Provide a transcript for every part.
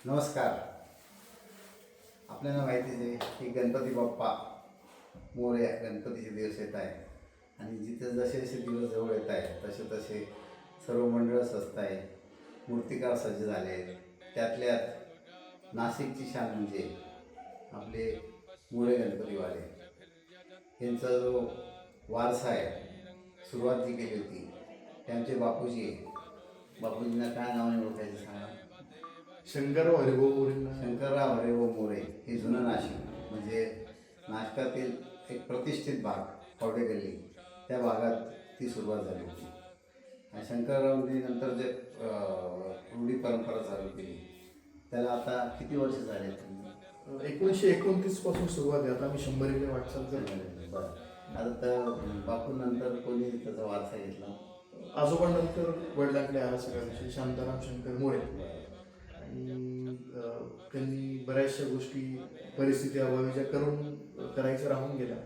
नमस्कार. आपल्याला माहितीच आहे की गणपती बाप्पा मोरया गणपतीचे दिवस येत आहे आणि जिथे जसे जसे दिवस जवळ येत आहे तसे तसे सर्व मंडळ सजत आहे, मूर्तिकार सज्ज झाले आहेत. त्यातल्यात नाशिकची शान म्हणजे आपले मोरे गणपतीवाले यांचा जो वारसा आहे, सुरुवात जी केली होती त्यांचे बापूजी आहे. बापूजींना काय नावाने ओळखायचं सांगा? शंकरराव हरिभाऊ मोरे. शंकरराव हरिभाऊ मोरे हे जुनं नाशिक म्हणजे नाशकातील एक प्रतिष्ठित भाग कवडे गल्ली, त्या भागात ती सुरुवात झाली होती. आणि शंकररावनी नंतर जे रूढी परंपरा चालू केली त्याला आता किती वर्ष झाले? 1929 पासून सुरुवात आहे. आता मी 100 वाटचाल करतो. बरं. आता तर बापूंनंतर कोणी त्याचा वारसा घेतला? आजोबांनंतर वडिलांकडे आला सगळा विषय, शांताराम शंकर मोरे. आणि त्यांनी बऱ्याचशा गोष्टी परिस्थिती अभावीच्या करायचं राहून गेल्या.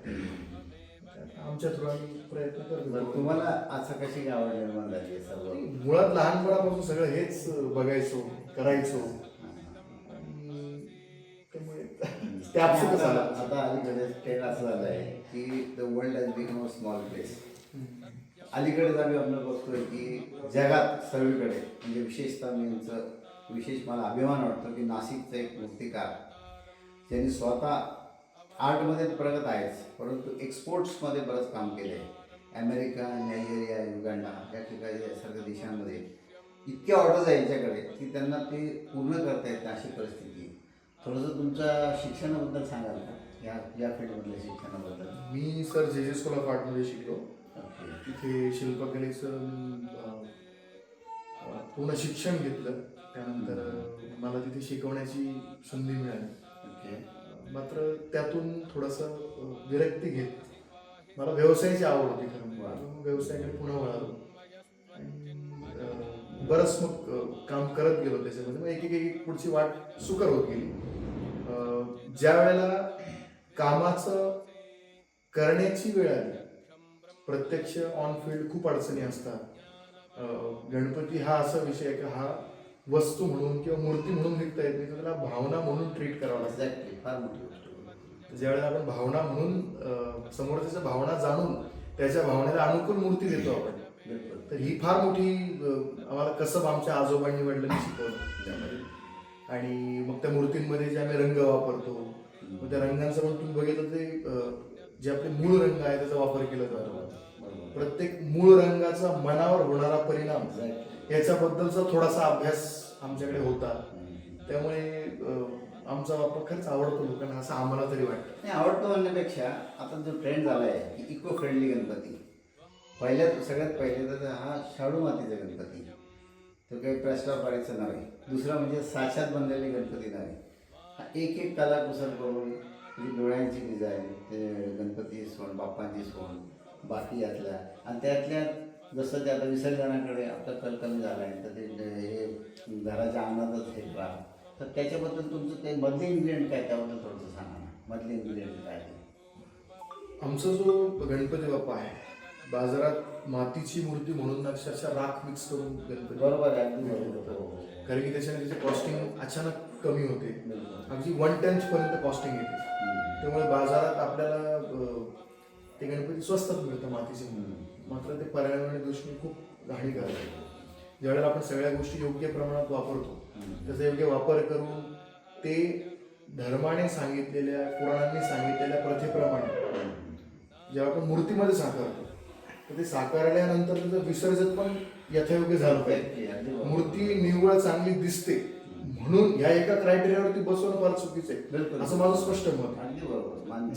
आमच्या थ्रू आम्ही प्रयत्न करतो. तुम्हाला असं कशी आवड निर्माण झाली? सर्व मुळात लहानपणापासून सगळं हेच बघायचो, करायचो. त्यामुळे ते आपसुकच आलं. आता अलीकडे ट्रेंड असं झालं आहे की the world has become a small place. अलीकडेच आम्ही आपण बघतोय की जगात सर्वीकडे म्हणजे विशेषतः मी यांचं विशेष मला अभिमान वाटतो की नाशिकचा एक मूर्तिकार ज्यांनी स्वतः आर्टमध्ये प्रगत आहेच परंतु एक्सपोर्ट्समध्ये बरंच काम केलं आहे. अमेरिका, नायजेरिया, युगांडा या ठिकाणी सारख्या देशांमध्ये इतक्या ऑर्डर्स आहे यांच्याकडे की त्यांना ते पूर्ण करता येत अशी परिस्थिती आहे. थोडंसं तुमच्या शिक्षणाबद्दल सांगाल का? या फील्डमधल्या शिक्षणाबद्दल? मी सर जे स्कूल ऑफ आर्टमध्ये शिकलो. तिथे शिल्पकलेचं पूर्ण शिक्षण घेतलं. त्यानंतर मला तिथे शिकवण्याची संधी मिळाली. मात्र त्यातून थोडंसं विरक्ती घेत मला व्यवसायाची आवड होती. खरं व्यवसायाकडे पुन्हा वळालो आणि बरंच मग काम करत गेलो त्याच्यामध्ये. मग एक एक पुढची वाट सुकर होत गेली. ज्या वेळेला कामाचं करण्याची वेळ आली, प्रत्यक्ष ऑन फील्ड खूप अडचणी असतात. गणपती हा असा विषय आहे की हा वस्तू म्हणून किंवा मूर्ती म्हणून विकता येत नाही, तर त्याला भावना म्हणून ट्रीट करावं लागतं. एक्झॅक्टली, फार मोठी गोष्ट. ज्यावेळेला आपण भावना म्हणून समोरच्याच्या भावना जाणून त्याच्या भावनेला अनुकूल मूर्ती देतो आपण, तर ही फार मोठी आम्हाला कसं आमच्या आजोबांनी वडिलांनी शिकवलं त्यामध्ये. आणि मग त्या मूर्तींमध्ये जे आम्ही रंग वापरतो, मग त्या रंगांचं पण तुम्ही बघितलं ते जे आपले मूळ रंग आहे त्याचा वापर केला जातो. प्रत्येक मूळ रंगाचा मनावर होणारा परिणाम याच्याबद्दलचा थोडासा अभ्यास आमच्याकडे होता. त्यामुळे आमचा वापर खरंच आवडतो लोकांना, असं आम्हाला तरी वाटतं. नाही, आवडतो म्हणण्यापेक्षा आता जो ट्रेंड झाला आहे की इको फ्रेंडली गणपती. सगळ्यात पहिले तर हा शाडू मातीचा गणपती, तो काही प्लास्टर करायचं नव्हे. दुसरा म्हणजे साच्यात बनलेले गणपती नव्हे. हा एक कलाकुसर करून म्हणजे डोळ्यांची डिझाईन, ते गणपती सोंड, बाप्पांची सोंड, बाकी यातल्या आणि त्यातल्या जसं ते आता विसर्जनाकडे आपला कल कमी झाला आहे, तर ते हे घराच्या अंगणातच हे राहा. तर त्याच्याबद्दल तुमचं ते मधले इन्ग्रेडियंट काय, त्याबद्दल थोडंसं सांगा ना. मधले इन्ग्रेडियंट काय? आमचा जो गणपती बाप्पा आहे, बाजारात मातीची मूर्ती म्हणून अक्षरशः राख मिक्स करून गणपती. बरोबर आहे, अगदी बरोबर. कारण की त्याच्याने त्याची कॉस्टिंग अचानक कमी होते. अगदी 1/10 पर्यंत कॉस्टिंग येते. त्यामुळे बाजारात आपल्याला ते गणपती स्वस्तात मिळतं मातीचे म्हणून. मात्र ते पर्यावरणीय दृष्टीने खूप हानिकारक आहे. ज्यावेळेला आपण सगळ्या गोष्टी योग्य प्रमाणात वापरतो, त्याचा योग्य वापर करून ते धर्माने सांगितलेल्या, पुराणांनी सांगितलेल्या प्रथेप्रमाणे जेव्हा आपण मूर्तीमध्ये साकारतो, तर ते साकारल्यानंतर त्याचं विसर्जन पण यथायोग्य झालं पाहिजे. मूर्ती निव्वळ चांगली दिसते म्हणून ह्या एका क्रायटेरियावरती बसवणं फार चुकीचं आहे, असं माझं स्पष्ट मत. अगदी बरोबर.